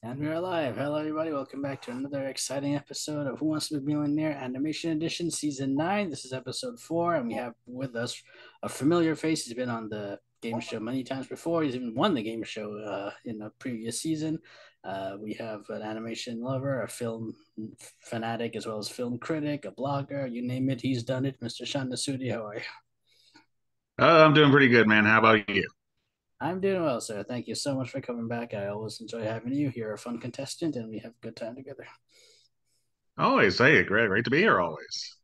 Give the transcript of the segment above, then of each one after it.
And we're live. Hello, everybody. Welcome back to another exciting episode of Who Wants to Be a Millionaire Animation Edition, Season 9. This is episode 4, and we have with us a familiar face. He's been on the game show many times before. He's even won the game show in a previous season. We have an animation lover, a film fanatic, as well as film critic, a blogger, you name it, he's done it. Mr. Sean Nasuti, how are you? I'm doing pretty good, man. How about you? I'm doing well, sir. Thank you so much for coming back. I always enjoy having you. You're a fun contestant, and we have a good time together. Always, hey, great to be here always.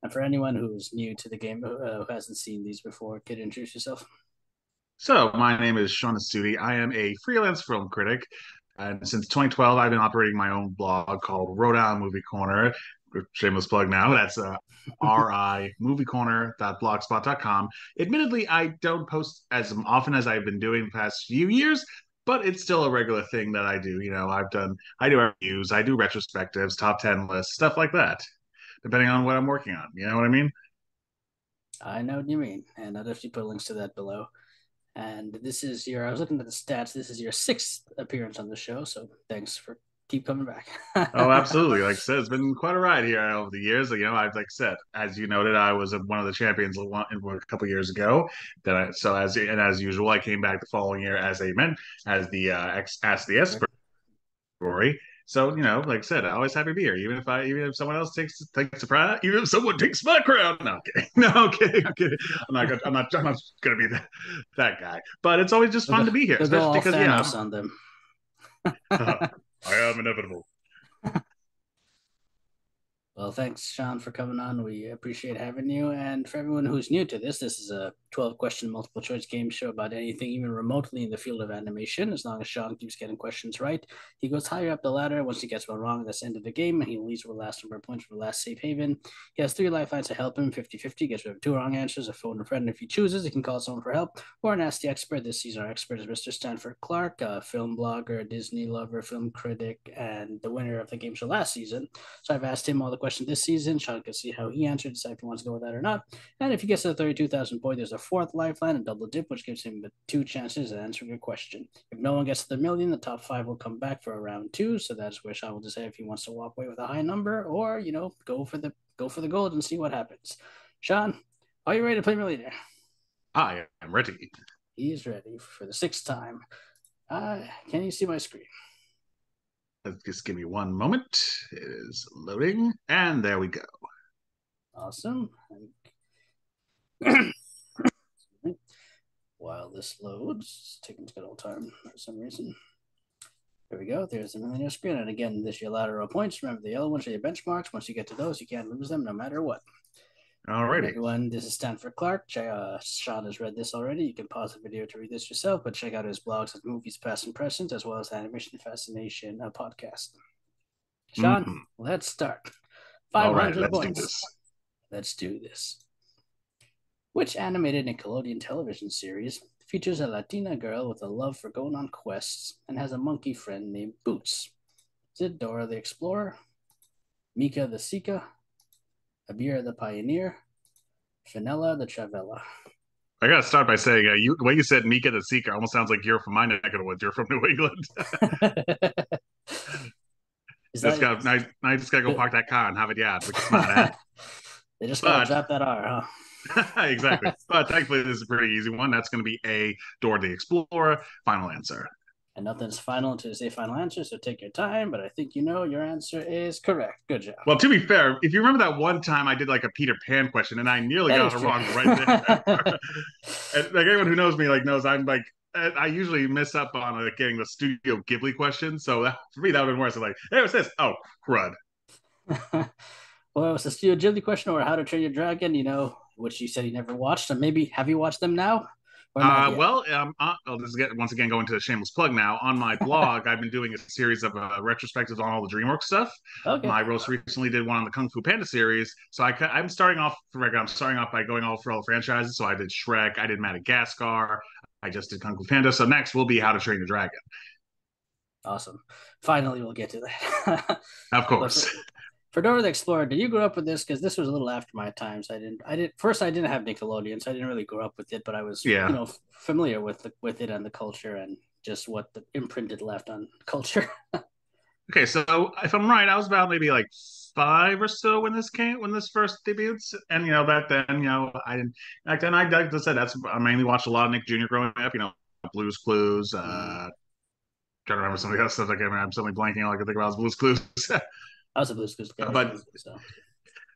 And for anyone who's new to the game, who hasn't seen these before, could you introduce yourself? So, my name is Sean Nasuti. I am a freelance film critic, and since 2012, I've been operating my own blog called Rhode Movie Corner. Shameless plug now. That's rimoviecorner.blogspot.com. Admittedly, I don't post as often as I've been doing the past few years, but it's still a regular thing that I do. I do reviews, I do retrospectives, top 10 lists, stuff like that, depending on what I'm working on. You know what I mean? I know what you mean, and I'll definitely put links to that below. And this is your, I was looking at the stats, this is your sixth appearance on the show, so thanks for keep coming back. Oh, absolutely. Like I said, it's been quite a ride here over the years. I've like I said, as you noted, I was one of the champions a couple years ago. As usual, I came back the following year as as the as the expert story. So like I said, I always happy to be here, even if someone else takes a pride, even if someone takes my crown. No, I'm kidding. No, I'm kidding. I'm not gonna be that guy. But it's always just They'll fun go, to be here, they'll go especially all because Thanos on them. I am inevitable. Well, thanks, Sean, for coming on. We appreciate having you. And for everyone who's new to this is a 12-question multiple choice game show about anything, even remotely in the field of animation. As long as Sean keeps getting questions right, he goes higher up the ladder. Once he gets one wrong, that's the end of the game, and he leaves with the last number of points for the last safe haven. He has 3 lifelines to help him 50-50, gets rid of 2 wrong answers, a phone a friend. If he chooses, he can call someone for help or an Ask the Expert. This season, our expert is Mr. Stanford Clark, a film blogger, Disney lover, film critic, and the winner of the game show last season. So I've asked him all the questions this season. Sean can see how he answered, decide if he wants to go with that or not. And if he gets to the 32,000 point, there's a fourth lifeline, a double dip, which gives him 2 chances at answering a question. If no one gets to the million, the top 5 will come back for a round 2. So that's where Sean will decide if he wants to walk away with a high number or, go for the gold and see what happens. Sean, are you ready to play Millionaire? I am ready. He's ready for the 6th time. Can you see my screen? Just give me one moment. It is loading, and there we go. Awesome. While this loads, it's taking a good old time for some reason. There we go. There's the millionaire screen. And again, this is your lateral points. Remember, the yellow ones are your benchmarks. Once you get to those, you can't lose them no matter what. And Alrighty. everyone, this is Stanford Clark. Sean has read this already. You can pause the video to read this yourself, but check out his blogs at Movies Past and Present, as well as Animation Fascination podcast. Sean, Mm-hmm. let's start. All right, 500 let's do points. this. Let's do this. Which animated Nickelodeon television series features a Latina girl with a love for going on quests and has a monkey friend named Boots? Is it Dora the Explorer, Mika the Sika, Abira the Pioneer, Finella the Travella? I gotta start by saying, the way you said Mika the Seeker almost sounds like you're from my neck of the woods. You're from New England. Is just that got, I just gotta go park that car and have it yard, which is not, they just gotta but drop that R, huh? exactly. But thankfully, this is a pretty easy one. That's going to be A, Dora the Explorer. Final answer. And nothing's final until you say final answer, so take your time. But I think you know your answer is correct. Good job. Well, to be fair, if you remember that one time I did like a Peter Pan question and I nearly That got is it true. wrong right there. And, like anyone who knows me knows I'm like I usually miss up on getting the Studio Ghibli question. So for me that would have been worse. I'm like, hey, what's this? Oh, crud. Well, it was the Studio Ghibli question or How to Train Your Dragon, which you said you never watched. And maybe have you watched them now or not yet? I'll just once again go into a shameless plug now. On my blog, I've been doing a series of retrospectives on all the DreamWorks stuff. Okay. I most recently did one on the Kung Fu Panda series. So I'm starting off by going all for all the franchises. So I did Shrek, I did Madagascar, I just did Kung Fu Panda. So next will be How to Train Your Dragon. Awesome. Finally, we'll get to that. Of But course. for Dora the Explorer, did you grow up with this? Because this was a little after my time. So first, I didn't have Nickelodeon, so I didn't really grow up with it, but I was, Yeah. familiar with it and the culture. And just what the imprint it left on culture. Okay, so if I'm right, I was about maybe like five or so when this first debuts, and back then, I didn't back then. Like I said, I mainly watched a lot of Nick Jr. growing up. Blues Clues. Mm. Trying to remember some of the other stuff. I can't remember. I'm suddenly blanking. All I can think about is Blues Clues. I was a Blue's Clues guy but too. So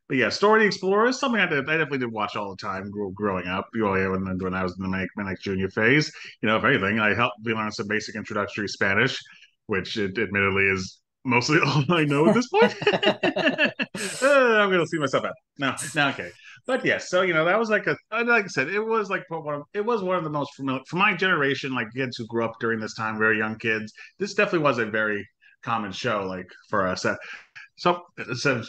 but yeah, Story the Explorer is something I definitely did watch all the time growing up. When I was in the Manic Junior phase. If anything, I helped me learn some basic introductory Spanish, which admittedly is mostly all I know at this point. I'm gonna see myself out. No, okay. But yes, so that was like like I said, it was like it was one of the most familiar for my generation, like kids who grew up during this time, very young kids. This definitely was a very common show, like for us. So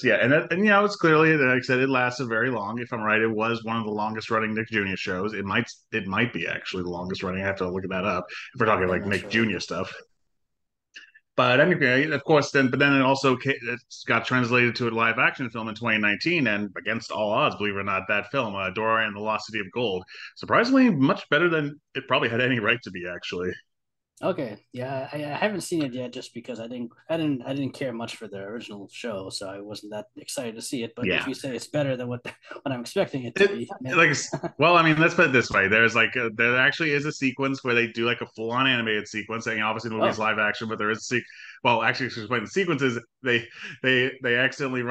yeah, and it's clearly, like I said, it lasted very long. If I'm right, it was one of the longest running Nick Jr. shows. It might be actually the longest running. I have to look at that up if we're talking yeah, I'm like not Nick sure. Jr. stuff. But anyway, of course, then it also it's got translated to a live action film in 2019, and against all odds, believe it or not, that film, Dora and the Lost City of Gold, surprisingly much better than it probably had any right to be. Actually, Okay, yeah, I haven't seen it yet, just because I didn't care much for the original show, so I wasn't that excited to see it. But if yeah. you say it's better than what I'm expecting it to It be, like well, I mean, let's put it this way: there actually is a sequence where they do like a full on animated sequence. And obviously, the movie's oh, live action, but there is well, actually, to explain the sequence is they accidentally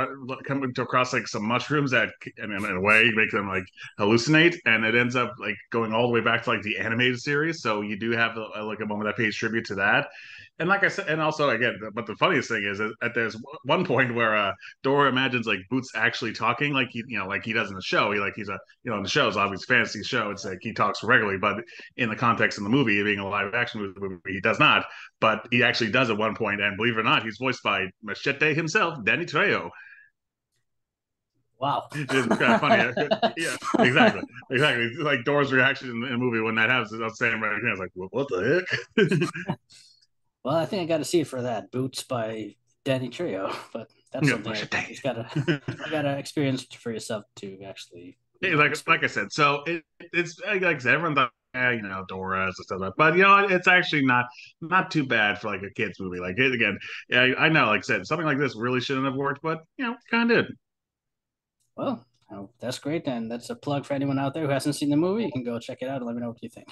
come across like some mushrooms that, in a way, make them like hallucinate, and it ends up like going all the way back to like the animated series. So you do have like a moment that pays tribute to that. And like I said, and also again, but the funniest thing is that there's one point where Dora imagines like Boots actually talking like like he does in the show. He's a in the show is obviously a fantasy show. It's like he talks regularly, but in the context of the movie being a live action movie, he does not. But he actually does at one point, and believe it or not, he's voiced by Machete himself, Danny Trejo. wow. It is kind of funny. Yeah, exactly. Like Dora's reaction in the movie when that happens, I was saying right here, I was like, what the heck? Well, I think I got to see it for that. Boots by Danny Trio, but that's Yeah, something I Machete. just gotta I gotta experience for yourself to actually Like I experience. said, so it's like I said, everyone thought, Dora and stuff like that. But it's actually not too bad for like a kids movie. Like it again, yeah, I know, like I said, something like this really shouldn't have worked, but kind of did. Well, oh, that's great. Then that's a plug for anyone out there who hasn't seen the movie. You can go check it out and let me know what you think.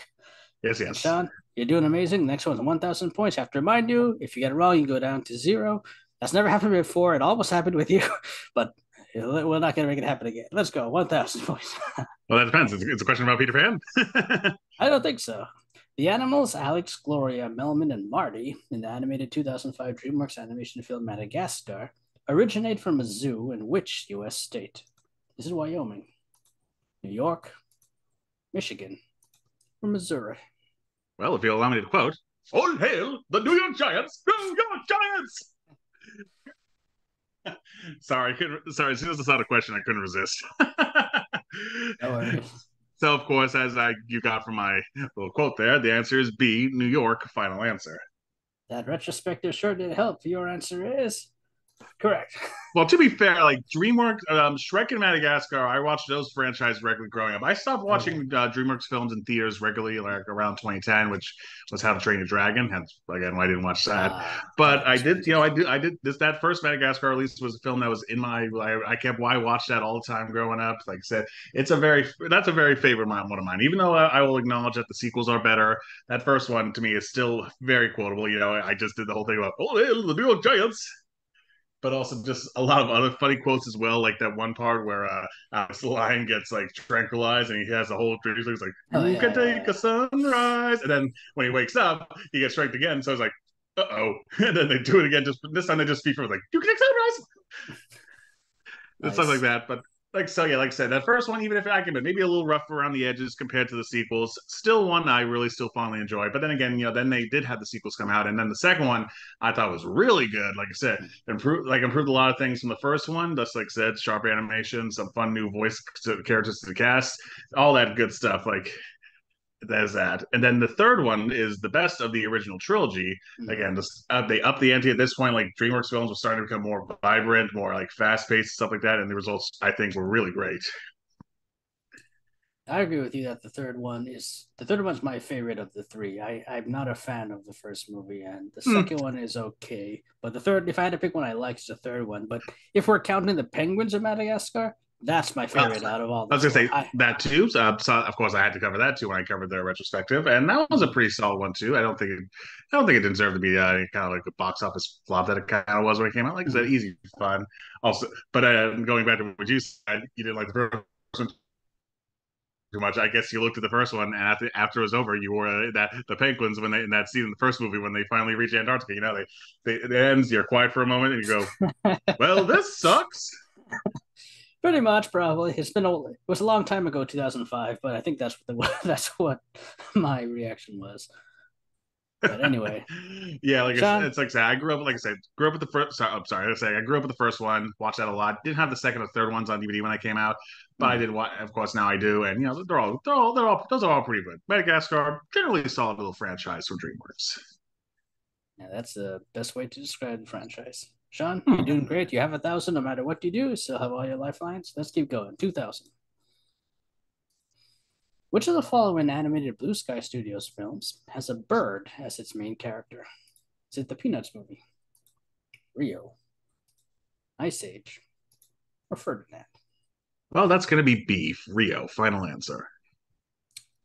Yes, And yes. Sean, you're doing amazing. Next one's 1,000 points. I have to remind you, if you get it wrong, you can go down to zero. That's never happened before. It almost happened with you, but we're not going to make it happen again. Let's go. 1,000 points. Well, that depends. It's a question about Peter Pan. I don't think so. The animals, Alex, Gloria, Melman, and Marty, in the animated 2005 DreamWorks animation film Madagascar, originate from a zoo in which U.S. state? This is Wyoming, New York, Michigan, or Missouri. Well, if you'll allow me to quote, "All hail the New York Giants! New York Giants!" Sorry, sorry. As soon as I saw the question, I couldn't resist. No worries. So, of course, you got from my little quote there, the answer is B, New York. Final answer. That retrospective sure did help. Your answer is correct. Well, to be fair, like DreamWorks, Shrek and Madagascar, I watched those franchises regularly growing up. I stopped Okay. watching DreamWorks films in theaters regularly, like around 2010, which was How to Train Your Dragon. Hence, again, why I didn't watch that. I But like I those did, movies. I did this. That first Madagascar release was a film that was in my. I kept. Why I watched that all the time growing up. Like I said, that's a very favorite one of mine. Even though I will acknowledge that the sequels are better, that first one to me is still very quotable. I just did the whole thing about oh, the New York Giants, but also just a lot of other funny quotes as well. Like that one part where the lion gets like tranquilized and he has a whole dream. He's like, Oh "You can yeah, take yeah. a sunrise," and then when he wakes up, he gets striked again. So it's like, "Uh oh," and then they do it again. Just this time they just speak for like, "You can take sunrise," and stuff like Nice. that. But like so, yeah, like I said, that first one, even if I can, but maybe a little rough around the edges compared to the sequels, still one I really still fondly enjoy. But then again, then they did have the sequels come out, and then the second one I thought was really good. Like I said, improved a lot of things from the first one. Just like I said, sharp animation, some fun new voice characters to the cast, all that good stuff. Like there's that. And then the third one is the best of the original trilogy. Mhm. Again, they up the ante at this point. Like DreamWorks films were starting to become more vibrant, more like fast paced, stuff like that. And the results, I think, were really great. I agree with you that the third one's my favorite of the three. I'm not a fan of the first movie, and the Hmm. second one is okay. But the third, if I had to pick one I like, is the third one. But if we're counting the Penguins of Madagascar, that's my Well, favorite out of all I the was gonna four. say that too. So of course, I had to cover that too when I covered the retrospective, and that was a Mhm. pretty solid one too. I don't think it deserved to be kind of like the box office flop that it kind of was when it came out. Like I said, Mhm. easy fun. Also, but going back to what you said, you didn't like the first one too much. I guess you looked at the first one, and after it was over, you were that the Penguins when they in that scene in the first movie when they finally reach Antarctica. It ends. You're quiet for a moment, and you go, "Well, this sucks." Pretty much, probably. It was a long time ago, 2005, but I think that's what that's what my reaction was. But anyway, Yeah, Sean. it's like I said, grew up with the first. Sorry, I'm sorry to say, I grew up with the first one, watched that a lot. Didn't have the second or third ones on DVD when I came out, but I Hmm. did watch. Of course, now I do, and they're all those are all pretty good. Madagascar, generally a solid little franchise for DreamWorks. Yeah, that's the best way to describe the franchise. Sean, you're Hmm. doing great. You have 1,000 no matter what you do. You still have all your lifelines. Let's keep going. 2,000. Which of the following animated Blue Sky Studios films has a bird as its main character? Is it the Peanuts movie, Rio, Ice Age, or Ferdinand? Well, that's going to be beef. Rio, final answer.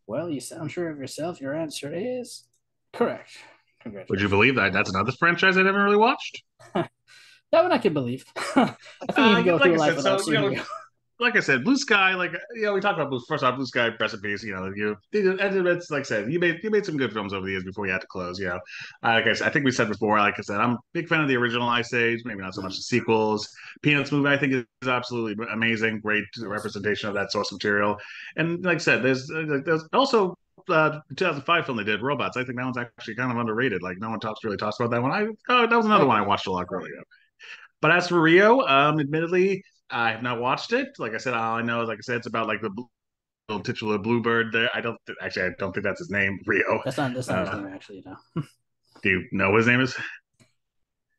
Well, you sound sure of yourself. Your answer is correct. Would you Congratulations. believe that? That's another franchise I never really watched. That one I can believe. I think you can go Like through I life said, without so seeing Rio. like I said, Blue Sky, we talked about first off, Blue Sky recipes. It's like I said, you made some good films over the years before you had to close. Like I said, I think we said before. Like I said, I'm a big fan of the original Ice Age. Maybe not so much Mm, the sequels. Peanuts movie, I think, is absolutely amazing. Great yes. representation of that source material. And like I said, there's also. 2005 film they did Robots. I think that one's actually kind of underrated. Like no one really talks about that one. That was I another one I agree. watched a lot growing up. But as for Rio, admittedly, I have not watched it. Like I said, all I know, like I said, it's about like the little titular bluebird. There, I don't think that's his name, Rio. That's not his Uh, name actually. No. do you know what his name is?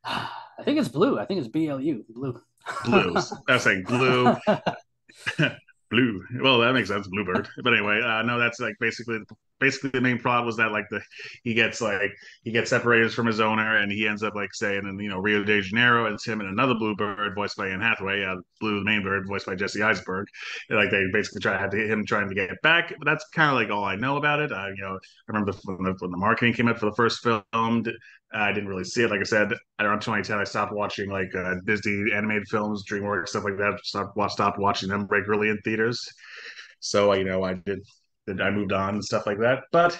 I think it's Blue. I think it's BLU. Blue. Blue. I was saying Blue. Blue. Well, that makes sense. Bluebird. But anyway, no, that's like basically the main plot was that he gets he gets separated from his owner and he ends up like staying in Rio de Janeiro. And it's him and another Bluebird voiced by Anne Hathaway, Blue the main bird voiced by Jesse Eisenberg. And, like they basically him trying to get back. But that's kind of like all I know about it. I remember when the marketing came out for the first film. I didn't really see it. Like I said, around 2010, I stopped watching Disney animated films, DreamWorks, stuff like that. Stopped watching them regularly in theaters. So I moved on and stuff like that. But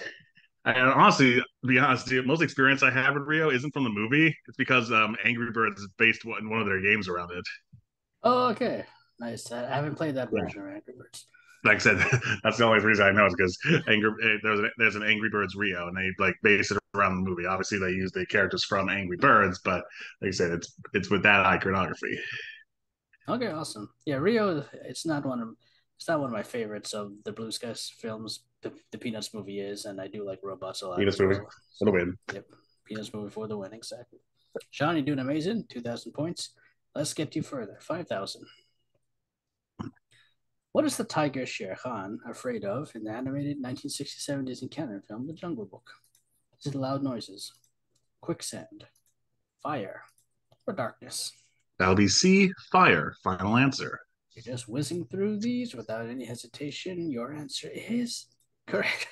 honestly, to be honest, the most experience I have with Rio isn't from the movie. It's because Angry Birds based one of their games around it. Oh, okay. Nice. I haven't played that Yeah. version of Angry Birds. Like I said, that's the only reason I know is because there's an Angry Birds Rio, and they like base it around the movie. Obviously, they use the characters from Angry Birds, but like I said, it's with that iconography. Okay, awesome. Yeah, Rio. It's not one of my favorites of the Blue Skies films. The Peanuts movie is, and I do like robots a lot Venus as movie well. for the So, win. yep, Peanuts movie for the win. Exactly. Sean, you're doing amazing. 2,000 points. Let's get you further. 5,000. What is the tiger Shere Khan afraid of in the animated 1967 Disney Canon film The Jungle Book? Is it loud noises, quicksand, fire, or darkness? That'll be C. Fire. Final answer. You're just whizzing through these without any hesitation. Your answer is correct.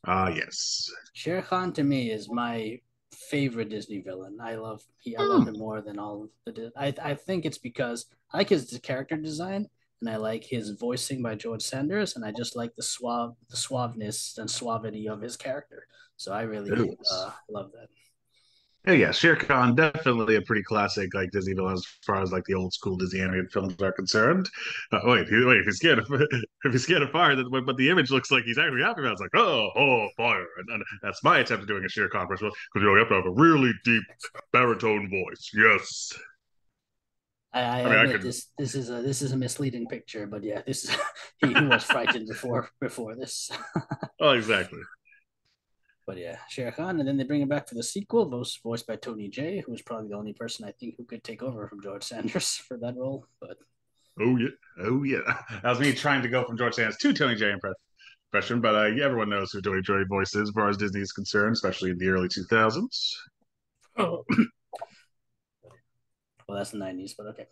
Yes. Shere Khan to me is my favorite Disney villain. I love Hmm. him more than all of the. I think it's because I like his character design and I like his voicing by George Sanders and I just like the suaveness and suavity of his character. So I really Ooh. love that. Yeah, Shere Khan definitely a pretty classic like Disney villain as far as like the old school Disney animated films are concerned. Wait, if he's scared of if he's scared of fire, but the image looks like he's actually happy about it. It's like fire, and that's my attempt at doing a Shere Khan impression because you have to have a really deep baritone voice. Yes, I I mean I admit could. this is a misleading picture, but yeah, this is he was frightened before this. Oh, exactly. But yeah, Shere Khan, and then they bring him back for the sequel, voiced by Tony Jay, who's probably the only person I think who could take over from George Sanders for that role. But Oh yeah, oh yeah. That was me trying to go from George Sanders to Tony J. Impress. question, but everyone knows who Joey Joy voice is as far as Disney is concerned, especially in the early 2000s. Oh, well, that's the 90s, but okay.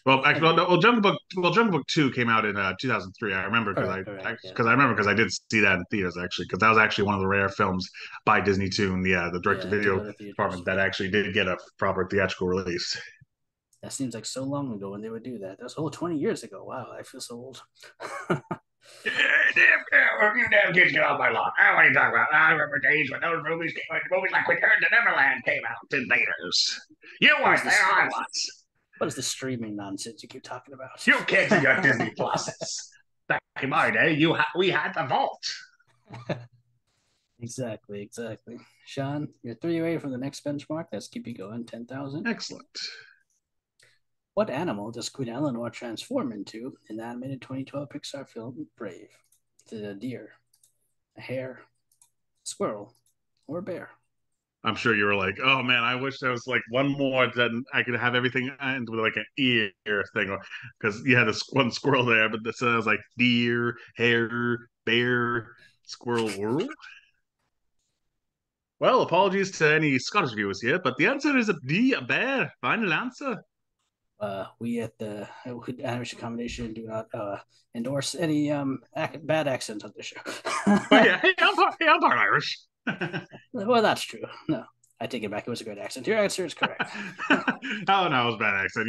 Well, actually, Okay. Jungle Book 2 came out in 2003. I remember because Correct, correct. Yeah. I remember because I did see that in theaters actually because that was actually one of the rare films by Disney Toon, the direct to Yeah, to video go to theaters. department that actually did get a proper theatrical release. That seems like so long ago when they would do that. That was 20 years ago. Wow, I feel so old. You damn kids get off my lawn. What are you talking about? I remember days when those movies came, movies like Return to Neverland came out in theaters. You What is weren't there, this? I was. What is the streaming nonsense you keep talking about? You kids and your Disney Pluses. Back in my day, we had the vault. Exactly, exactly. Sean, you're 3 away from the next benchmark. Let's keep you going. 10,000. Excellent. What animal does Queen Eleanor transform into in the animated 2012 Pixar film Brave? Is it a deer, a hare, a squirrel, or a bear? I'm sure you were like, oh man, I wish there was like one more that I could have everything end with like an ear thing, because you had this one squirrel there, but this was like deer, hare, bear, squirrel. Well, apologies to any Scottish viewers here, but the answer is a bear. Final answer. We at the animation combination do not endorse any bad accents on the show. But yeah, hey, I'm part Irish. Well, that's true. No, I take it back. It was a great accent. Your answer is correct. Oh no, it was bad accent.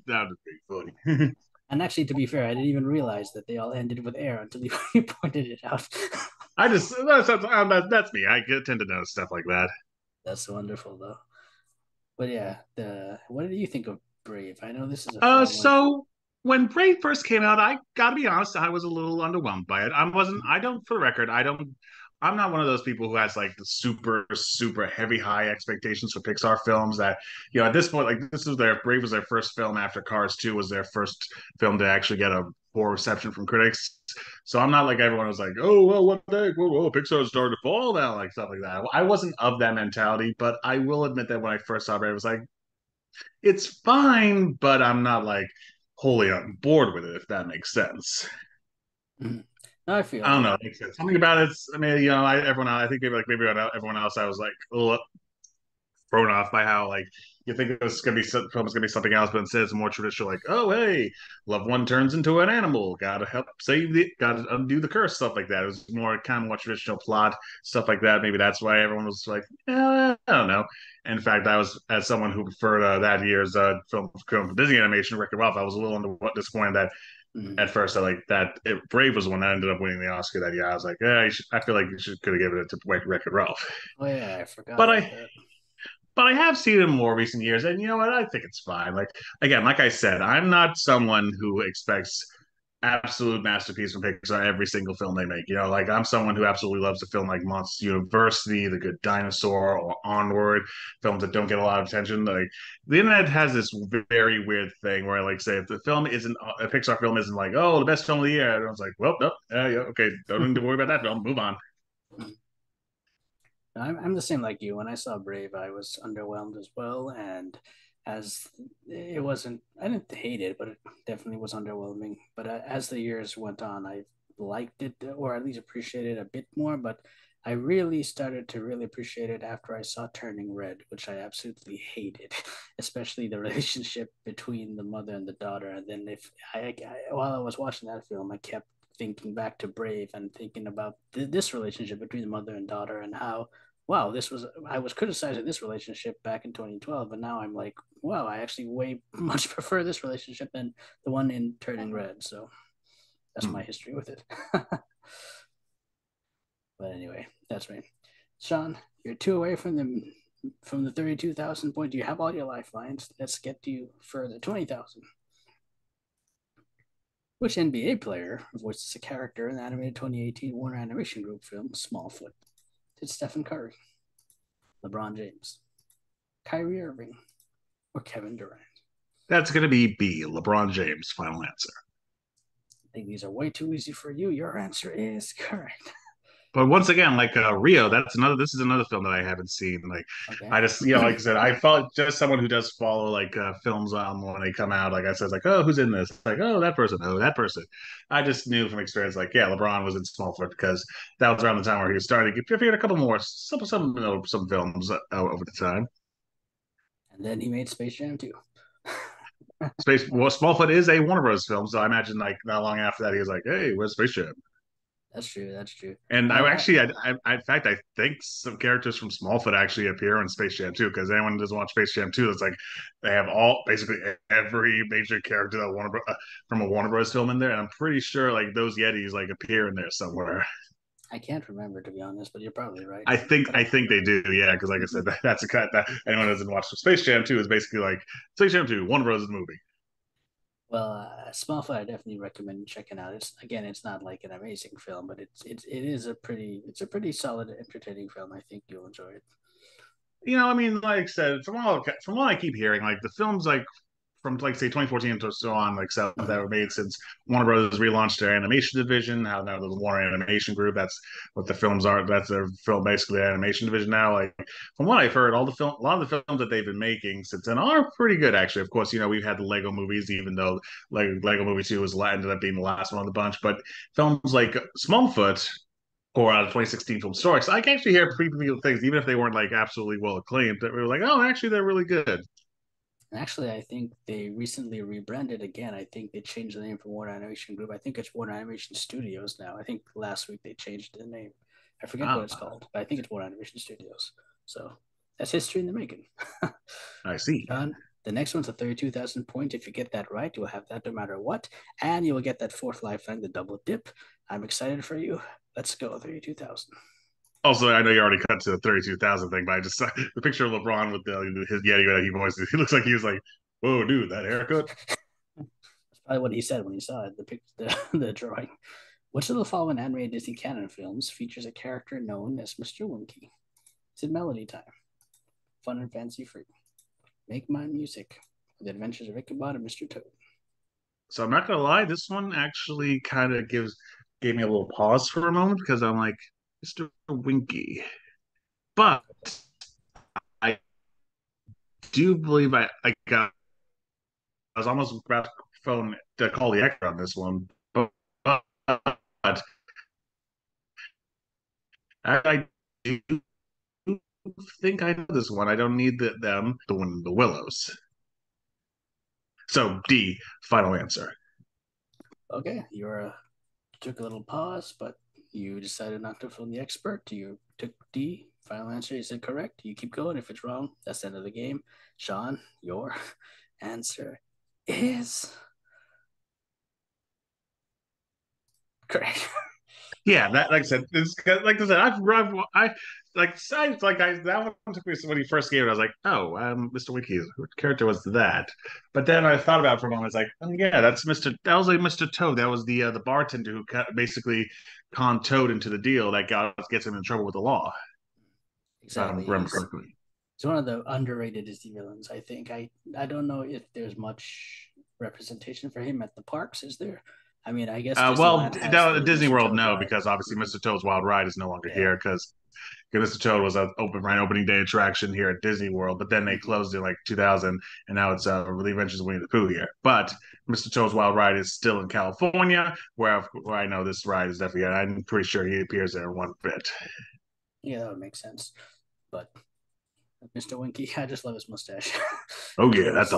That would be funny. And actually, to be fair, I didn't even realize that they all ended with air until you pointed it out. I just that's me. I tend to know stuff like that. That's wonderful, though. But yeah, the what did you think of Brave? I know this is a film when. So when Brave first came out, I gotta be honest, I was a little underwhelmed by it. I wasn't. I don't, for the record, I don't. I'm not one of those people who has like the super heavy high expectations for Pixar films. That at this point, like this was their Brave was their first film after Cars 2 was their first film to actually get a poor reception from critics. So I'm not like everyone was like, oh well, what the heck? Whoa, Pixar's starting to fall now, like stuff like that. I wasn't of that mentality, but I will admit that when I first saw Brave, I was like, it's fine, but I'm not like wholly on board with it, if that makes sense. Mhm. No, I feel I don't you. know. It makes sense. Something about it. I mean, everyone. I think maybe everyone else. I was like, oh, thrown off by how like you think it's gonna be film's gonna be something else, but instead it's more traditional. Like, oh hey, loved one turns into an animal. Gotta help save the. Gotta undo the curse. Stuff like that. It was more traditional plot stuff like that. Maybe that's why everyone was like, I don't know. In fact, I was as someone who preferred that year's film from Disney Animation, Wreck-It Ralph. I was a little disappointed that Mhm. at first I like that Brave was the one that ended up winning the Oscar that year. I was like, I feel like you should could have given it to Wreck-It Ralph. Oh yeah, I forgot But about I that. but I have seen it in more recent years, and you know what? I think it's fine. Like again, like I said, I'm not someone who expects absolute masterpiece from Pixar every single film they make. Like I'm someone who absolutely loves a film like Monsters University, The Good Dinosaur, or Onward, films that don't get a lot of attention. Like the internet has this very weird thing where, like, say if the film isn't a Pixar film isn't like, oh, the best film of the year, everyone's like, well, no, yeah, okay, don't need to worry about that film. Move on. I'm the same like you. When I saw Brave, I was underwhelmed as well. And as it wasn't, I didn't hate it, but it definitely was underwhelming. But as the years went on, I liked it or at least appreciated it a bit more. But I really started to really appreciate it after I saw Turning Red, which I absolutely hated, especially the relationship between the mother and the daughter. And then if while I was watching that film, I kept thinking back to Brave and thinking about this relationship between the mother and daughter and how wow, this was I was criticizing this relationship back in 2012, but now I'm like, wow, I actually way much prefer this relationship than the one in Turning Red. So that's Hmm. my history with it. But anyway, that's me. Sean, you're 2 away from the 32,000 point. You have all your lifelines. Let's get you further. 20,000. Which NBA player voices a character in the animated 2018 Warner Animation Group film Smallfoot? It's Stephen Curry, LeBron James, Kyrie Irving, or Kevin Durant? That's gonna be B. LeBron James. Final answer. I think these are way too easy for you. Your answer is correct. But once again, like Rio, that's another. This is another film that I haven't seen. Like, Okay. I just, like I said, I felt just someone who does follow like films when they come out. Like I said, like, oh, who's in this? Like, oh, that person. Oh, that person. I just knew from experience, like, yeah, LeBron was in Smallfoot because that was around the time where he was starting to get a couple more, some films over the time. And then he made Space Jam too. Smallfoot is a Warner Bros. Film, so I imagine like not long after that, he was like, hey, where's Space Jam? That's true. That's true. And I I actually, in fact, I think some characters from Smallfoot actually appear in Space Jam 2. Because anyone who doesn't watch Space Jam 2, it's like they have basically every major character from a Warner Bros. Film in there. And I'm pretty sure like those Yetis like appear in there somewhere. I can't remember to be honest, but you're probably right. But I think they do, yeah. Because like I said, that's a cut that anyone who doesn't watch Space Jam 2 is basically like Space Jam 2, Warner Bros. Movie. well, Smallfoot, I definitely recommend checking out. It's again, it's not like an amazing film, but it is a pretty solid, entertaining film. I think you'll enjoy it. I mean, like I said, from what I keep hearing, like the films like from like say 2014 to so on, like stuff that Mhm. were made since Warner Brothers relaunched their animation division. How now there's a Warner Animation Group. That's what the films are. That's their film, basically their animation division now. Like from what I've heard, a lot of the films that they've been making since then are pretty good. Actually, of course, we've had the Lego movies, even though like Lego Movie 2 ended up being the last one of the bunch. But films like Smallfoot or out of 2016 film Storks, I can actually hear people things, even if they weren't like absolutely well acclaimed, that we were like, oh, actually, they're really good. And actually, I think they recently rebranded again. I think they changed the name from Warner Animation Group. I think it's Warner Animation Studios now. I think last week they changed the name. I forget what it's Ah, called, but I think it's Warner Animation Studios. So that's history in the making. I see. John, the next one's a 32,000 point. If you get that right, you'll have that no matter what. And you will get that fourth lifeline, the double dip. I'm excited for you. Let's go, 32,000. Also, I know you already cut to the 32,000 thing, but I just saw the picture of LeBron with his Yeti that he voices. He looks like he was like, "Whoa, dude, that haircut." That's probably what he said when he saw it, the drawing. Which of the following animated Disney canon films features a character known as Mr. Winky? Is it Melody Time, Fun and Fancy Free, Make My Music, The Adventures of Ichabod and Mr. Toad? So I'm not gonna lie, this one actually kind of gave me a little pause for a moment because I'm like, Mr. Winky, but I do believe I was almost about to phone to call the actor on this one, but I do think I know this one. I don't need the one in the Willows. So D, final answer. Okay, took a little pause, but you decided not to phone the expert. You took D. Final answer. Is it correct? You keep going. If it's wrong, that's the end of the game. Sean, your answer is correct. Yeah, that like I said, it's like I said, that one took me when he first gave it. I was like, oh, Mr. Wiki, what character was that? But then I thought about it for a moment. It's like, oh yeah, that's Mr. That was like Mr. Toad. That was the bartender who basically conned Toad into the deal that gets him in trouble with the law. If I Exactly. remember correctly. He's one of the underrated Disney villains. I think. I don't know if there's much representation for him at the parks. Is there? I mean, I guess Disneyland has the Disney Mr. World, Toad no, ride. because obviously Mm-hmm. Mr. Toad's Wild Ride is no longer Yeah. here because Mr. Toad was an opening day attraction here at Disney World, but then they Mm-hmm. closed in like 2000, and now it's The Adventures of Winnie the Pooh here. But Mr. Toad's Wild Ride is still in California, where I know this ride is definitely. I'm pretty sure he appears there one bit. Yeah, that would make sense. But Mr. Winky, I just love his mustache. Oh Of yeah, course.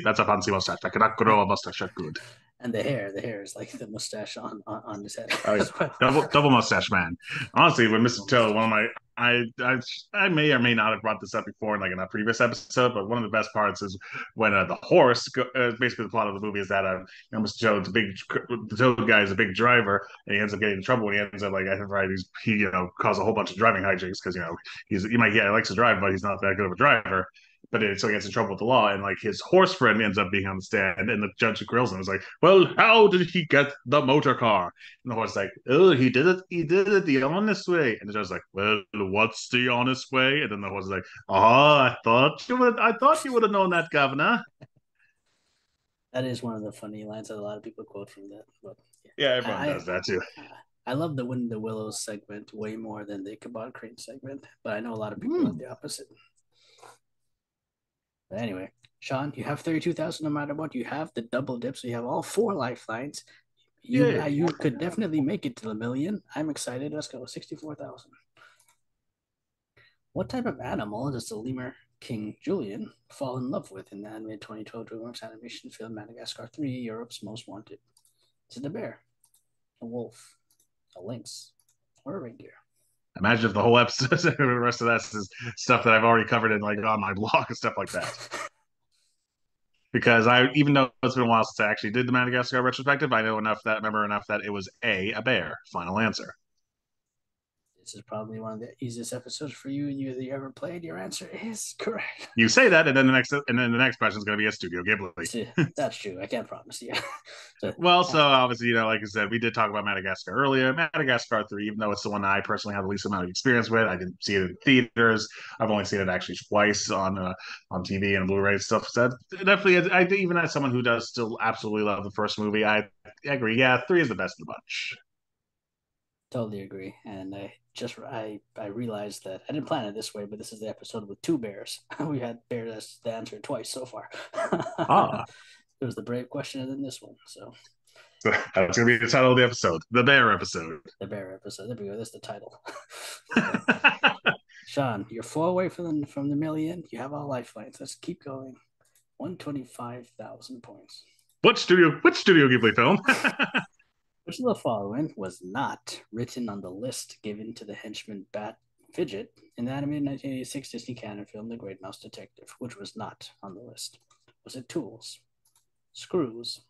that's a fancy mustache. I cannot grow a mustache that good. And the hair is like the mustache on his head Oh yeah, as well. double mustache man. Honestly, with Mr. Toad, one of my I may or may not have brought this up before in like in a previous episode, but one of the best parts is when the horse, basically the plot of the movie is that Mr. Toad's the Toad guy is a big driver, and he ends up getting in trouble when he ends up like right, he caused a whole bunch of driving hijinks because he likes to drive, but he's not that good of a driver. But so he gets in trouble with the law, and like his horse friend ends up being on the stand, and the judge grills him. Is like, "Well, how did he get the motor car?" And the horse like, "Oh, he did it the honest way." And the judge's like, "Well, what's the honest way?" And then the horse is like, "Oh, I thought you would have known that, Governor." That is one of the funny lines that a lot of people quote from that. But Yeah, yeah, everyone does that too. I love the Wind in the Willows segment way more than the Ichabod Crane segment, but I know a lot of people love Hmm. the opposite. But anyway, Sean, you have 32,000 no matter what. You have the double dip, so you have all four lifelines. Yay. You could definitely make it to the million. I'm excited. Let's go. 64,000. What type of animal does the lemur King Julian fall in love with in the animated 2012 DreamWorks animation film Madagascar 3, Europe's Most Wanted? Is it a bear, a wolf, a lynx, or a reindeer? Imagine if the whole episode, the rest of that is stuff that I've already covered in like on my blog and stuff like that. Because I, even though it's been a while since I actually did the Madagascar retrospective, I know enough that remember enough that it was a bear. Final answer. This is probably one of the easiest episodes for you ever played. Your answer is correct. You say that, and then the next question is going to be a Studio Ghibli. See, that's true. I can't promise you. So, Well, so obviously, like I said, we did talk about Madagascar earlier. Madagascar 3, even though it's the one that I personally have the least amount of experience with, I didn't see it in theaters. I've only seen it actually twice on TV and Blu-ray and stuff. So definitely, I even as someone who does still absolutely love the first movie, I agree. Yeah, 3 is the best of the bunch. totally agree. And I realized that I didn't plan it this way, but this is the episode with two bears. We had bear as the answer twice so far. Ah, It was the brave question and then this one. So so that's going to be the title of the episode, the bear episode. the bear episode. There we go. That's the title. So Sean, you're four away from the million. You have all lifelines. Let's keep going. 125,000 points. Which Studio Ghibli film? Which of the following was not written on the list given to the henchman Bat Fidget in the animated 1986 Disney canon film The Great Mouse Detective? Which was not on the list? Was it tools, screws,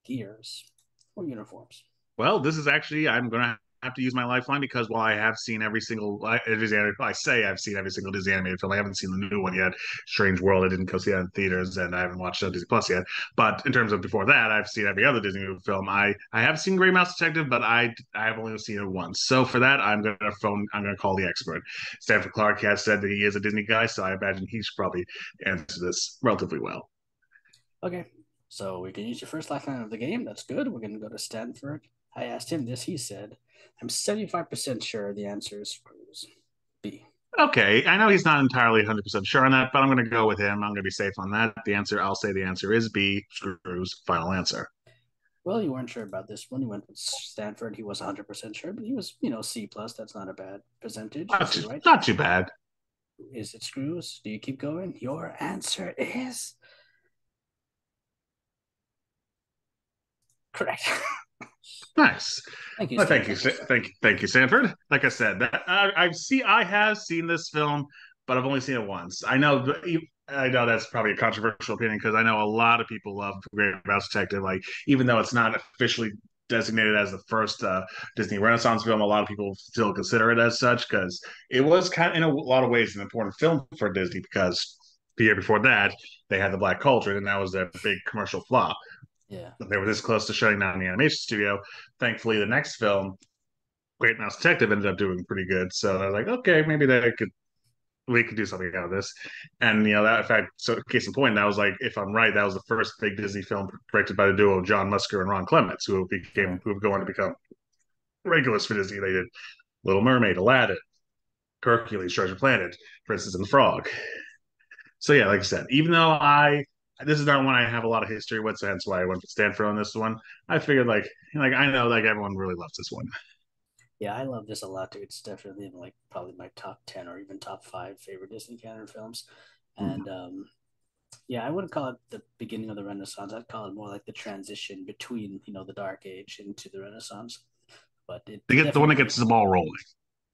gears, or uniforms? Well, this is actually I'm gonna have to use my lifeline because while I have seen every single I say I've seen every single Disney animated film. I haven't seen the new one yet. Strange World. I didn't go see that in theaters, and I haven't watched it on Disney Plus yet. But in terms of before that, I've seen every other Disney film. I have seen Great Mouse Detective, but I have only seen it once. So for that, I'm gonna call the expert. Stanford Clark has said that he is a Disney guy, so I imagine he should probably answer this relatively well. Okay, so we can use your first lifeline of the game. That's good. We're going to go to Stanford. I asked him this. He said, I'm 75% sure the answer is screws. B. Okay, I know he's not entirely 100% sure on that, but I'm going to go with him. I'm going to be safe on that. I'll say the answer is B, screws. Final answer. Well, you weren't sure about this one. You went with Stanford. He was 100% sure, but he was, C plus. That's not a bad percentage. Not Is he too, right? not too bad. Is it screws? Do you keep going? Your answer is correct. Nice. Thank you, Well, thank you, Stanford. thank you, Sanford. Like I said, I have seen this film, but I've only seen it once. I know that's probably a controversial opinion because I know a lot of people love Great Mouse Detective. Like, even though it's not officially designated as the first Disney Renaissance film, a lot of people still consider it as such because it was kind of, in a lot of ways, an important film for Disney because the year before that they had the Black Cauldron, and that was their big commercial flop. Yeah. They were this close to shutting down the animation studio. Thankfully, the next film, Great Mouse Detective, ended up doing pretty good. So I was like, okay, maybe we could do something out of this. And that, in fact, so case in point, that was like, if I'm right, that was the first big Disney film directed by the duo John Musker and Ron Clements, Correct. who have gone to become regulars for Disney. They did Little Mermaid, Aladdin, Hercules, Treasure Planet, Princess and the Frog. So yeah, like I said, even though this is not one I have a lot of history with, so hence why I went with Stanford on this one. I figured like I know like everyone really loves this one. Yeah, I love this a lot too. It's definitely like probably my top 10 or even top five favorite Disney canon films. Hmm. And yeah, I wouldn't call it the beginning of the Renaissance. I'd call it more like the transition between, the Dark Age into the Renaissance. But it They get the one that definitely, gets the ball rolling.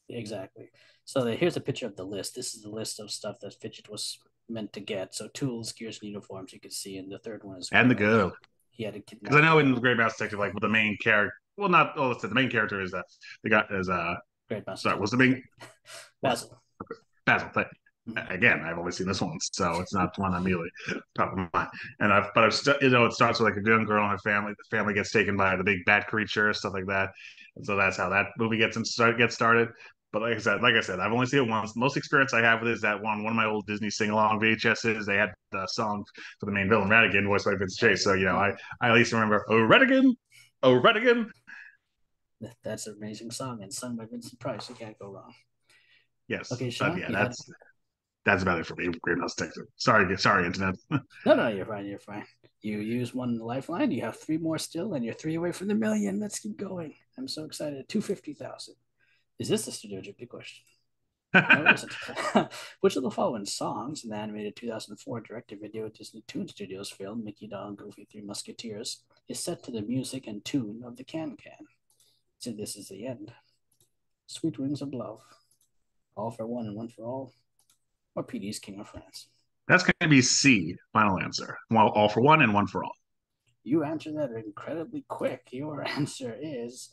exactly. So here's a picture of the list. This is the list of stuff that Fidget was meant to get. So tools, gears, and uniforms you can see. And the third one is And the good. he had to Because I kidnap know in the Great Mouse Detective, like the main character, well, not oh, let's say the main character is the guy is Great Mouse sorry, was the Detective. main what Basil. Basil? Mhm. Again, I've only seen this once, so it's not one I'm really top of mind. And I've it starts with like a young girl and her family. The family gets taken by the big bad creature, stuff like that. And so that's how that movie gets started. But like I said, I've only seen it once. The most experience I have with it is that one of my old Disney sing along VHSs. They had the song for the main villain Ratigan, voiced by Vince Chase. So Redigan. I at least remember, oh Ratigan, oh Ratigan. That's an amazing song and sung by Vincent Price. You can't go wrong. Yes, Okay, but Sean, yeah, you had that's about it for me. Greenhouse Texas. Sorry, internet. no, you're fine. You're fine. You use one lifeline. You have three more still, and you're three away from the million. Let's keep going. I'm so excited. 250,000. Is this the Studio Ghibli question? No, it isn't. Which of the following songs in the animated 2004 direct-to-video Disney Toon Studios film Mickey, Donald, Goofy, Three Musketeers is set to the music and tune of the Can Can? So this is the end. Sweet Wings of Love, All for One and One for All, or PD's King of France. That's going to be C. Final answer. Well, all for one and one for all. You answered that incredibly quick. Your answer is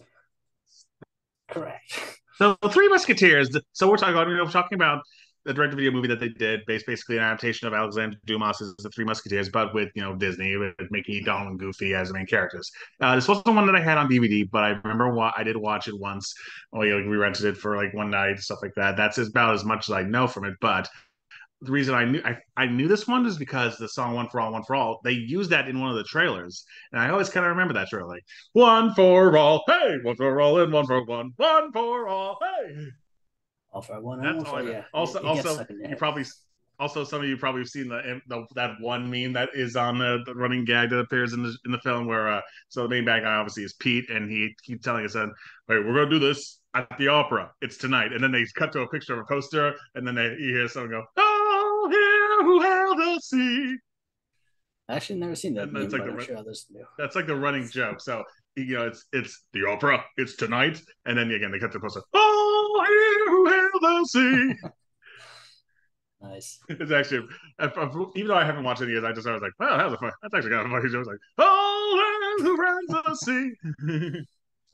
correct. So Three Musketeers. So we're talking about the direct-to-video movie that they did, based basically an adaptation of Alexander Dumas's The Three Musketeers, but with Disney, with Mickey, Donald, and Goofy as the main characters. This wasn't one that I had on DVD, but I remember I did watch it once. We rented it for like one night, stuff like that. That's about as much as I know from it. But the reason I knew this one is because the song "One for All, One for All" they used that in one of the trailers, and I always kind of remember that trailer, like "One for all, hey, one for all, and one for all, hey." All for One and That's One all for I know. Yeah. Also, It gets also stuck in your you head. probably also some of you probably have seen that one meme that is on the running gag that appears in the film where so the main bad guy obviously is Pete, and he keeps telling his son, "Hey, we're gonna do this at the opera. It's tonight." And then they cut to a picture of a poster, and then you hear someone go, "Oh, here who held the sea," I actually never seen that and that's meme, like but I'm sure others do. that's like the running joke. So it's the opera. It's tonight, and then again they cut to the poster. Oh, here who held the sea. Nice. It's actually, even though I haven't watched it yet, I was like, wow, that's actually kind of funny. I was like, oh, who runs the sea?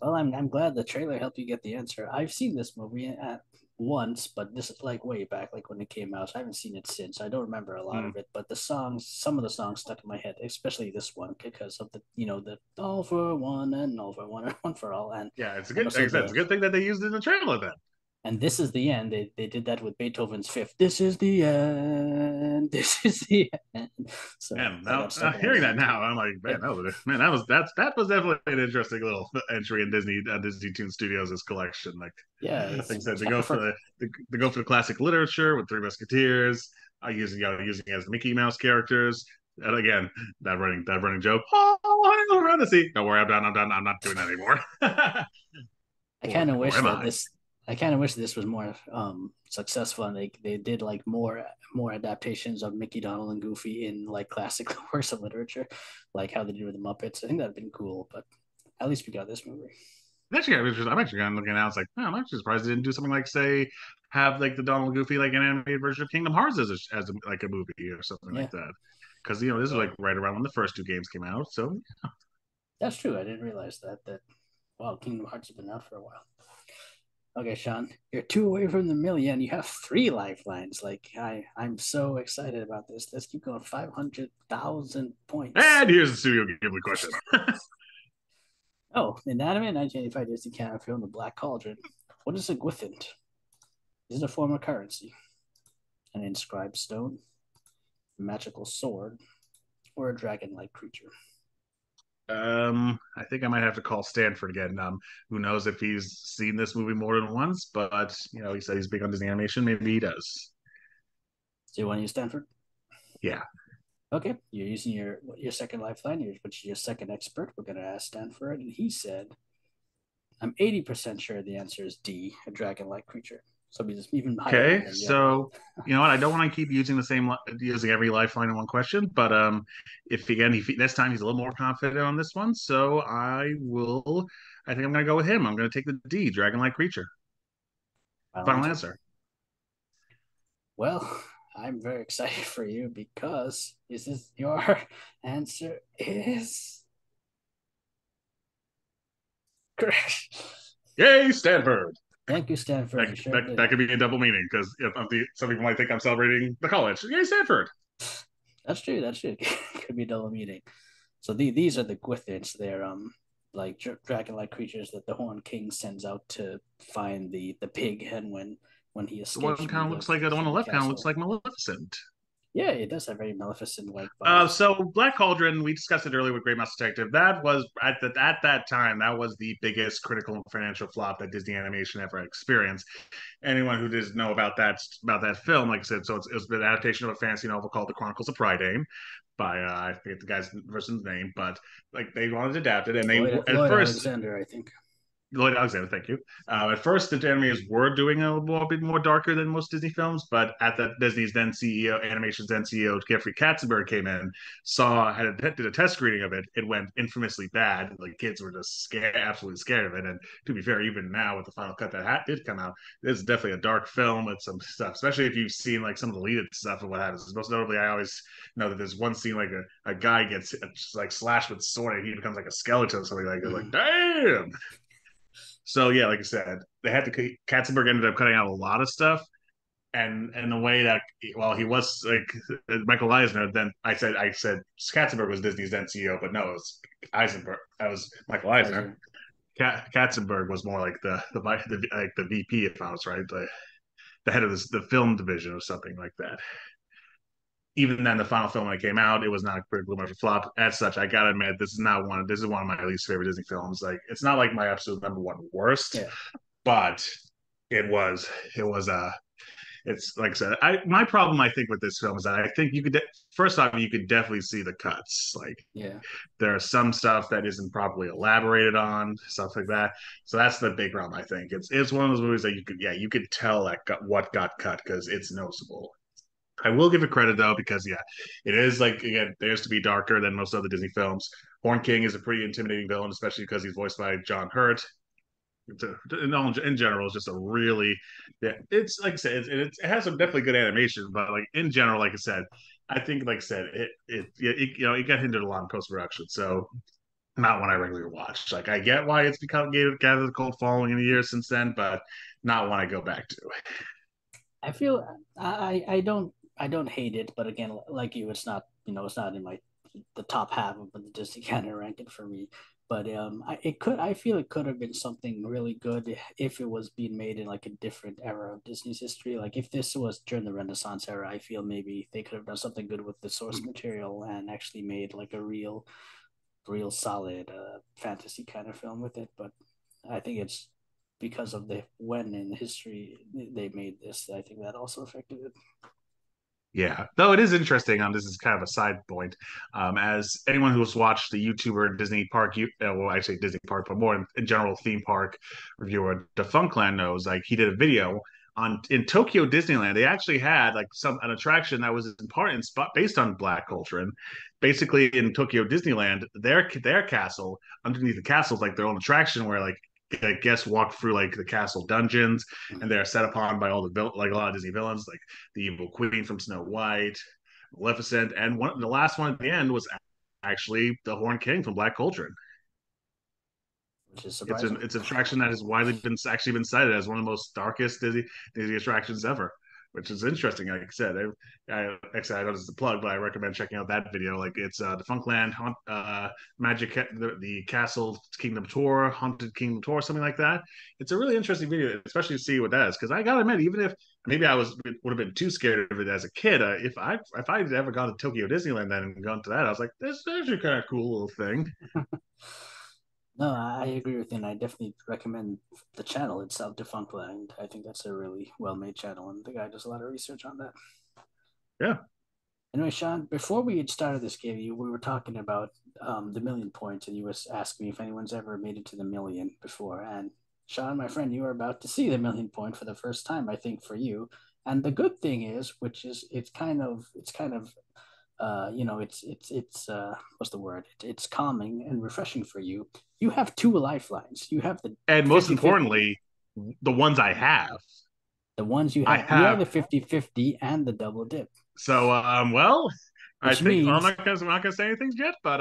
Well, I'm glad the trailer helped you get the answer. I've seen this movie at once, but this is like way back, like when it came out. So I haven't seen it since. I don't remember a lot of Mm. it, but the songs, some of the songs stuck in my head, especially this one because of the all for one and all for one and one for all, Yeah, it's a and good, like also I said, it's the a good thing that they used it in the trailer then. and this is the end. They did that with Beethoven's Fifth. This is the end. This is the end. So And that now, got stuck in my hearing that brain too. now, I'm like, Yeah, that was definitely an interesting little entry in Disney Toon Studios' collection. yeah. Like I It's said, I for they go for the classic literature with Three Musketeers, using as Mickey Mouse characters. And again, that running joke. Oh, around the sea. Don't worry, I'm done. I'm done. I'm not doing that anymore. I or kind of or wish am that I? this. I kind of wish this was more successful and they did like more adaptations of Mickey, Donald, and Goofy in like classic works of literature, like how they did with the Muppets. I think that'd been cool, but at least we got this movie. I'm actually kind of looking now. It's like, oh, I'm actually surprised they didn't do something like, say, have like the Donald Goofy like an animated version of Kingdom Hearts like a movie or something like Yeah, that. Because this is like well, right around when the first two games came out. So that's true. I didn't realize that. Wow, Kingdom Hearts has been out for a while. Okay, Sean, you're two away from the million. You have three lifelines. Like I'm so excited about this. Let's keep going. 500,000 points. and here's the Studio Ghibli question. Oh, in anime 1985 Disney Channel film The Black Cauldron. What is a Gwyphint? Is it a form of currency? An inscribed stone, a magical sword, or a dragon-like creature? I think I might have to call Stanford again. Who knows if he's seen this movie more than once, but he said he's big on Disney animation. Maybe he does. Do you want to use Stanford? Yeah. Okay, you're using your second lifeline, which is your second expert. We're going to ask Stanford, and he said, I'm 80% sure the answer is D, a dragon-like creature. So he's even higher Okay, than the other one. so you know what? I don't want to keep using every lifeline in one question, but if again, this time he's a little more confident on this one, so I will. I think I'm going to go with him. I'm going to take the D, dragon-like creature. Final Final answer. answer. Well, I'm very excited for you because your answer is correct. Yay, Stanford! Thank you, Stanford. You sure That did. could be a double meaning because some people might think I'm celebrating the college. Yay, Stanford! That's true. That's true. Could be a double meaning. So these are the Gwythians. They're like dragon-like creatures that the Horn King sends out to find the pig, and when he The one escapes from kind of the looks like the one on from the the left kind of looks castle. like Maleficent. Yeah, it does have very Maleficent like vibes. So Black Cauldron, we discussed it earlier with Great Mouse Detective. That was at that time, that was the biggest critical and financial flop that Disney Animation ever experienced. Anyone who doesn't know about that film, like I said, so it's an adaptation of a fantasy novel called The Chronicles of Prydain by I forget the guy's person's name, but like they wanted to adapt it, and they at Lloyd first Alexander, I think. Lloyd Alexander, thank you. At first, the animators were doing a little bit more darker than most Disney films, but at that Disney's then CEO, Animation's then CEO, Jeffrey Katzenberg came in, did a test screening of it. It went infamously bad. Like kids were just scared, absolutely scared of it. And to be fair, even now with the final cut that did come out, this is definitely a dark film with some stuff, especially if you've seen like some of the deleted stuff and what happens. Most notably, I always know that there's one scene like a guy gets just like slashed with a sword and he becomes like a skeleton or something like that. Like, Mm-hmm. damn. So yeah, like I said, they had to. Katzenberg ended up cutting out a lot of stuff, and the way that he was like Michael Eisner. Then I said Katzenberg was Disney's then CEO, but no, it was Eisenberg. That was Michael Eisner. Kaiser. Katzenberg was more like the VP, if I was right, the head of the film division or something like that. Even then, the final film when it came out, it was not critically much of a flop. As such, I gotta admit, this is not one. This is one of my least favorite Disney films. Like, it's not like my absolute number one worst, Yeah, but it was it's like I said, I my problem I think with this film is that I think first off you could definitely see the cuts. Like yeah. there are some stuff that isn't properly elaborated on, stuff like that. So that's the big problem I think. It's one of those movies that you could tell that what got cut because it's noticeable. I will give it credit though, because yeah, it is like again, there's to be darker than most other Disney films. Horn King is a pretty intimidating villain, especially because he's voiced by John Hurt. In general, it's just a really, yeah. It's like I said, it has some definitely good animation, but like in general, like I said, I think like I said, it got hindered a lot in post production, so not one I regularly watch. Like I get why it's become gathered a cult following in the years since then, but not one I go back to. I feel I don't hate it, but again, like you, it's not it's not in my the top half of the Disney kind of ranking for me. But I feel it could have been something really good if it was being made in like a different era of Disney's history. Like if this was during the Renaissance era, I feel maybe they could have done something good with the source material and actually made like a real solid fantasy kind of film with it. But I think it's because of the when in history they made this. I think that also affected it. Yeah, though it is interesting. This is kind of a side point. As anyone who's watched the YouTuber Disney Park, well, I say Disney Park, but more in general theme park reviewer, Defunctland knows. Like he did a video on in Tokyo Disneyland. They actually had like an attraction that was in part based on Black culture, and basically in Tokyo Disneyland, their castle underneath the castle is like their own attraction where like guests walk through like the castle dungeons, and Mm-hmm. they're set upon by all like a lot of Disney villains, like the evil queen from Snow White, Maleficent, and the last one at the end was actually the Horn King from Black Cauldron. Which is surprising. It's an attraction that has widely been actually been cited as one of the most darkest Disney attractions ever, which is interesting. Like I said, like I said, I know this is a plug, but I recommend checking out that video. Like it's the Funkland Magic the Castle Kingdom Tour, Haunted Kingdom Tour, something like that. It's a really interesting video, especially to see what that is. Because I gotta admit, even if maybe I would have been too scared of it as a kid, if I'd ever gone to Tokyo Disneyland then and gone to that, I was like, this is actually kind of cool little thing. No, I agree with you, and I definitely recommend the channel itself, Defunctland. I think that's a really well made channel, and the guy does a lot of research on that. Yeah. Anyway, Sean, before we had started this game, we were talking about the million points, and you was asking me if anyone's ever made it to the million before. And Sean, my friend, you are about to see the million point for the first time, I think, for you. And the good thing is, which is, it's kind of what's the word? It's calming and refreshing for you. You have two lifelines. You have the And most 50-50. importantly, the ones The ones I you have have. the 50-50 and the double dip, So, well, I which think means we're not gonna say anything yet, but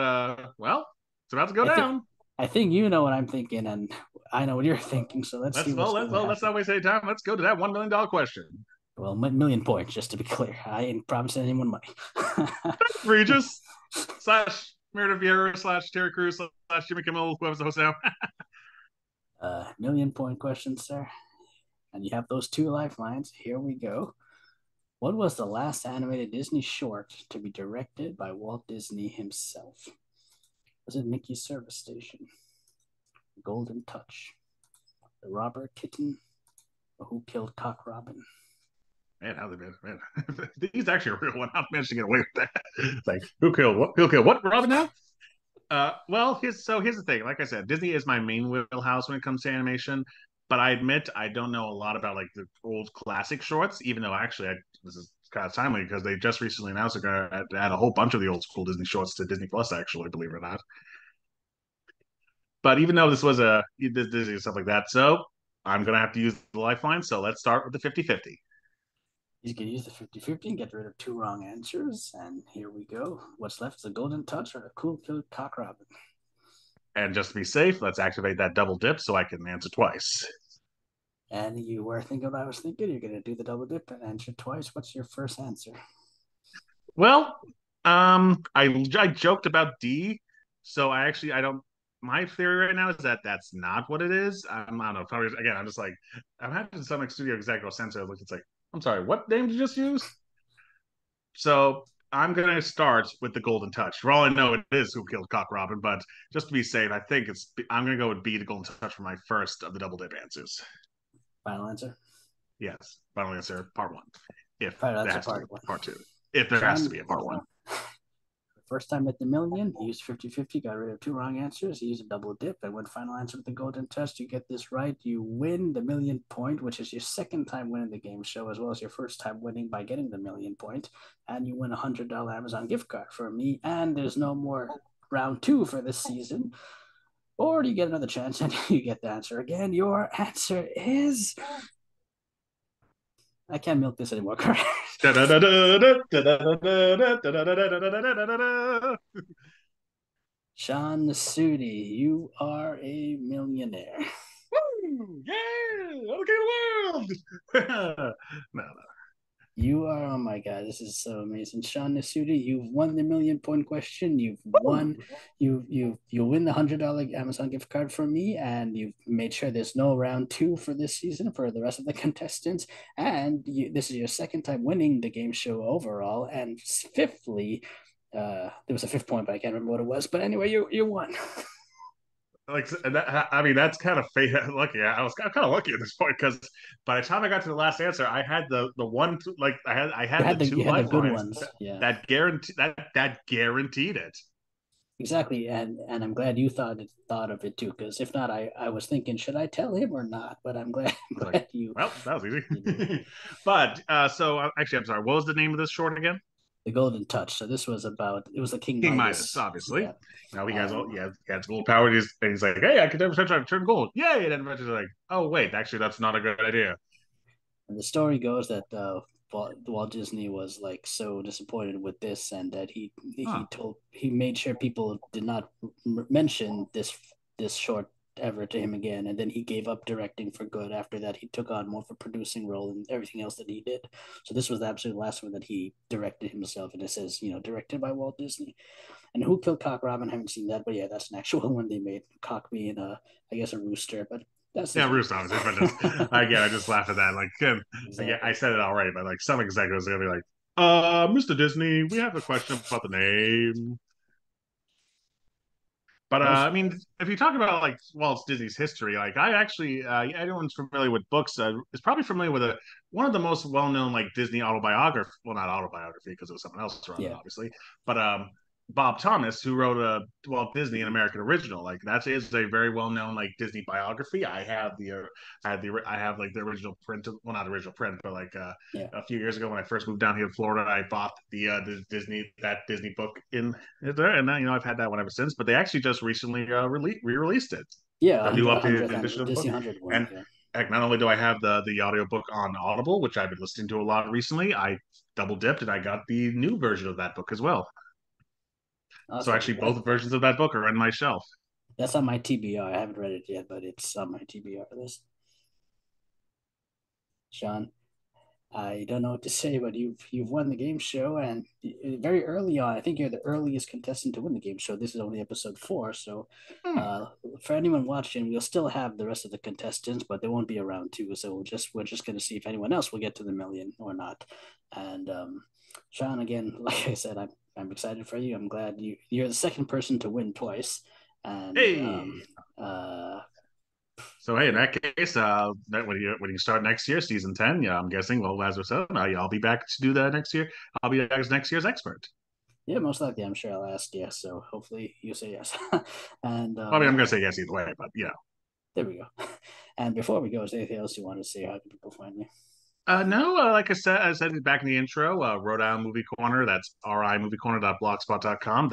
well, it's about to go I think down. I think you know what I'm thinking, and I know what you're thinking. So let's see what's going to Let's happen. not waste any time. Let's go to that $1 million question. Well, million points, just to be clear. I ain't promising anyone money. Regis slash Meredith Vieira slash Terry Crews slash Jimmy Kimmel, whoever's the host now. Million point question, sir. And you have those two lifelines. Here we go. What was the last animated Disney short to be directed by Walt Disney himself? Was it Mickey's Service Station, Golden Touch, The Robber Kitten, or Who Killed Cock Robin? Man, how they been? Man, he's actually a real one. I managed to get away with that. It's like who killed what? Who killed what? Robin now? Well, here's the thing. Like I said, Disney is my main wheelhouse when it comes to animation. But I admit I don't know a lot about like the old classic shorts. Even though actually, this is kind of timely because they just recently announced they're going to add a whole bunch of the old school Disney shorts to Disney Plus. Actually, believe it or not. But even though this was a Disney and stuff like that, so I'm gonna have to use the lifeline. So let's start with the 50-50. You can use the 50-50 and get rid of 2 wrong answers. And here we go. What's left is a Golden Touch or a Cool Killed Cock Robin. And just to be safe, let's activate that double dip so I can answer twice. And you were thinking what I was thinking. You're going to do the double dip and answer twice. What's your first answer? Well, I joked about D, so I don't. My theory right now is that that's not what it is. I don't know. Probably again, I'm just like I'm having some like studio executive censor. It's like I'm sorry, what name did you just use? So I'm gonna start with the Golden Touch. For all I know, it is Who Killed Cock Robin, but just to be safe, I think I'm gonna go with B, the Golden Touch, for my first of the double dip answers. Final answer. Yes, final answer, part one. If Final there answer, has to be part one. part two. If there has to Sean, be a part one. first time at the million, he used 50-50, got rid of 2 wrong answers. He used a double dip and went final answer with the Golden Touch. You get this right, you win the million point, which is your second time winning the game show, as well as your first time winning by getting the million point. And you win a $100 Amazon gift card for me. And there's no more round 2 for this season. Or do you get another chance and you get the answer again? Your answer is I can't milk this anymore. Sean Nasuti, you are a millionaire. Woo! Yeah! Okay, world! No, You are, oh my God, this is so amazing. Sean Nasuti, you've won the million point question. You've no. won, you'll win the $100 Amazon gift card from me, and you've made sure there's no round 2 for this season for the rest of the contestants. And this is your second time winning the game show overall. And fifthly, there was a fifth point, but I can't remember what it was. But anyway, you won. Like that, I mean, that's kind of lucky. I was kind of lucky at this point because by the time I got to the last answer, I had the one like I You had the had the two you had the good lifelines ones, yeah. that guaranteed it. Exactly, and I'm glad you thought of it too, because if not, I was thinking, should I tell him or not? But I'm glad I'm Like, glad well, that was you did. easy. But so actually, I'm sorry. What was the name of this short again? The Golden Touch. So this was about it was the King King Midas, Midas. obviously. Yeah. Now he has all Um, he has gold power. And he's like, hey, I could never try to turn gold. Yay! And then eventually like, oh wait, actually that's not a good idea. and the story goes that Walt Disney was like so disappointed with this, and that Huh. he made sure people did not mention this short ever to him again, and then he gave up directing for good. After that, he took on more of a producing role and everything else that he did. So this was the absolute last one that he directed himself, and it says directed by Walt Disney. And Who Killed Cock Robin? I haven't seen that, but yeah, that's an actual one they made. Cock being I guess a rooster, but that's Yeah, his name. Roost obviously, but just again, I just laugh at that. Like, again, I Exactly. said it already, but like some executives are gonna be like, Mr. Disney, we have a question about the name. But Most I mean, if you talk about like Walt Disney's history, like I actually, anyone's familiar with books is probably familiar with one of the most well-known like Disney autobiography. Well, not autobiography because it was someone else wrote it, yeah, obviously. But Bob Thomas, who wrote Walt Disney an American Original, like that is a very well-known like Disney biography. I have like the original print, well, not original print, but like yeah. a few years ago when I first moved down here to Florida, I bought the Disney book in there, and I've had that one ever since. But they actually just recently re-released it, Yeah, the new updated 100th edition of the book. Disney 100 one. And Yeah, heck, not only do I have the audiobook on Audible, which I've been listening to a lot recently, I double dipped and I got the new version of that book as well. So awesome. actually, both versions of that book are in my shelf. That's on my TBR. I haven't read it yet, but it's on my TBR list. Sean, I don't know what to say, but you've won the game show, and very early on, I think you're the earliest contestant to win the game show. This is only episode 4, so Hmm. uh, for anyone watching, we'll still have the rest of the contestants, but they won't be around too. So we're just going to see if anyone else will get to the million or not. And Sean, again, like I said, I'm excited for you. I'm glad you're the second person to win twice, and Hey. uh, So hey, in that case, when you start next year, season 10, yeah, I'm guessing. Well, as I said, yeah, I'll be back to do that next year. I'll be as next year's expert. yeah, most likely, I'm sure I'll ask yes. So hopefully you say yes. And Well, I mean, I'm gonna say yes either way, but there we go. And before we go, is there anything else you want to say? How can people find you? No, like I said back in the intro, Rhode Island Movie Corner. That's RIMoviecorner.blogspot.com.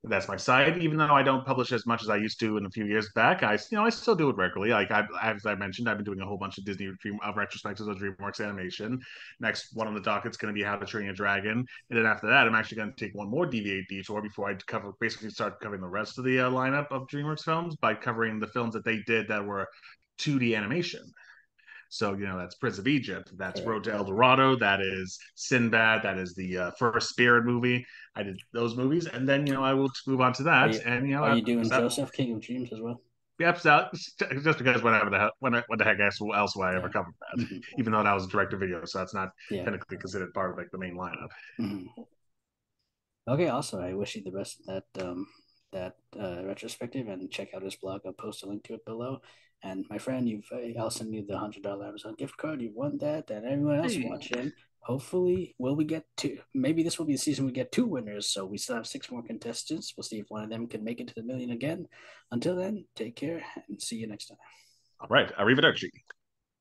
That's my site. Even though I don't publish as much as I used to in a few years back, I still do it regularly. Like as I mentioned, I've been doing a whole bunch of Disney retrospectives of DreamWorks Animation. Next one on the docket's going to be How to Train Your Dragon, and then after that, I'm actually going to take one more deviate detour before I basically start covering the rest of the lineup of DreamWorks films by covering the films that they did that were 2D animation. So, that's Prince of Egypt, that's Road Correct. to El Dorado, that is Sinbad, that is the first Spirit movie. I did those movies, and then I will move on to Are that, you and are you doing so, Joseph, King of Dreams as well? yep, so, just because whatever the hell, what the heck else will I ever Yeah. cover that? Hmm. Even though that was a direct to video, so that's not Yeah. technically considered part of like the main lineup. Hmm. Okay, awesome. I wish you the best in that retrospective, and check out his blog. I'll post a link to it below. And my friend, I'll send you the $100 Amazon gift card. You won that, and everyone else Hey, watching. Hopefully, will we get two? Maybe this will be the season we get two winners. So we still have six more contestants. We'll see if one of them can make it to the million again. Until then, take care and see you next time. all right, arrivederci.